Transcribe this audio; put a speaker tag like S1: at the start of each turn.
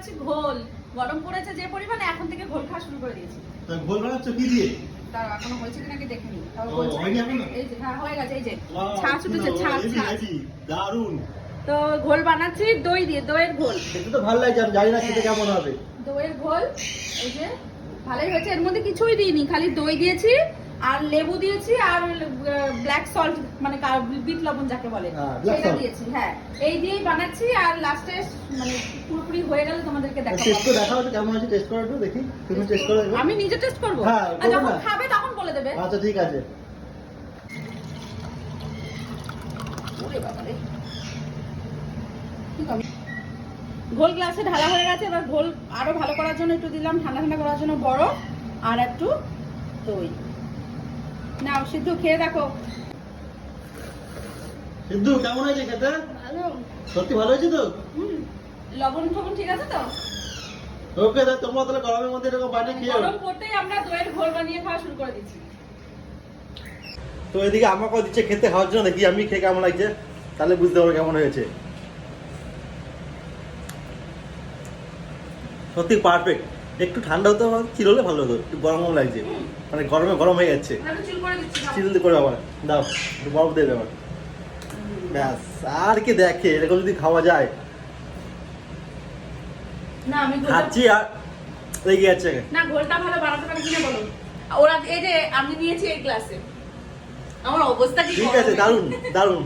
S1: বানাচ্ছি ঘোল। গরম পড়েছে যে পরিমাণে, এখন থেকে ঘোল খাওয়া শুরু করে দিয়েছি।
S2: ঘোল বানাচ্ছ কি দিয়ে?
S1: তার এখনো হয়েছে কিনা কি দেখে নি।
S2: হয়নি এখনো?
S1: এই যে হ্যাঁ হয়ে গেছে, এই যে ছাঁচ উঠেছে, ছাঁচ।
S2: দারুন।
S1: তো ঘোল বানাচ্ছি দই দিয়ে, দইয়ের ঘোল।
S2: এটা তো ভালো লাগছে, আমি জানি না খেতে কেমন হবে।
S1: দইয়ের ঘোল এই যে ভালোই হয়েছে। এর মধ্যে কিছুই দিইনি, খালি দই দিয়েছি আর লেবু দিয়েছি আর ব্ল্যাক সল্ট মানে বিট লবণ যাকে বলে সেটা দিয়েছি। হ্যাঁ, এই দিয়েই বানাচ্ছি। আর লাস্টে মানে পুরোপুরি হয়ে গেলে তোমাদেরকে দেখাবো।
S2: টেস্ট করে দেখাও তো কেমন আছে, টেস্ট করো একটু দেখি। তুমি টেস্ট করো একবার।
S1: আমি নিজে টেস্ট করব।
S2: হ্যাঁ,
S1: আর যখন খাবে তখন বলে দেবে।
S2: আচ্ছা ঠিক আছে।
S1: ওরে বাবা রে, ঘোল গ্লাসে ঢালা হয়ে গেছে। এবার ঘোল আরো ভালো করার জন্য একটু দিলাম, ঠান্ডা ঠান্ডা করার জন্য বরফ আর একটু দই। নাও সিদ্ধু খেয়ে দেখো।
S2: সিদ্ধু কেমন হয়েছে খেতে?
S1: ভালো,
S2: সত্যি ভালো হয়েছে তো?
S1: লবণ টবণ ঠিক আছে তো?
S2: ওকে, তোমরা তাহলে গরমের মধ্যে এরকম বানিয়ে খেয়ে
S1: গরম করতেই আমরা দইয়ের ঘোল বানিয়ে খাওয়া শুরু করে দিচ্ছি।
S2: তো এদিকে আমাকেও দিচ্ছে খেতে খাওয়ার জন্য, দেখি আমি খেয়ে কেমন লাগছে, তাহলে বুঝতে পারবো কেমন হয়েছে। সত্যি পারফেক্ট। একটু ঠান্ডা হতে চিল হলে ভালো হতো, একটু গরম গরম লাগছে, মানে গরমে গরম হয়ে যাচ্ছে।
S1: আমি চিল করে দিচ্ছি।
S2: চিল করে আবার দাও, একটু বরফ দিয়ে দেবে। ব্যাস, আর কি দেখে এরকম যদি খাওয়া যায়।
S1: না আমি
S2: খাচ্ছি আর লেগে যাচ্ছে।
S1: না, ঘোলটা ভালো বানাতে পারি কিনা বলো। ওরা এই যে আমি নিয়েছি এই গ্লাসে, আমার অবস্থা কি?
S2: ঠিক আছে, দারুন দারুন।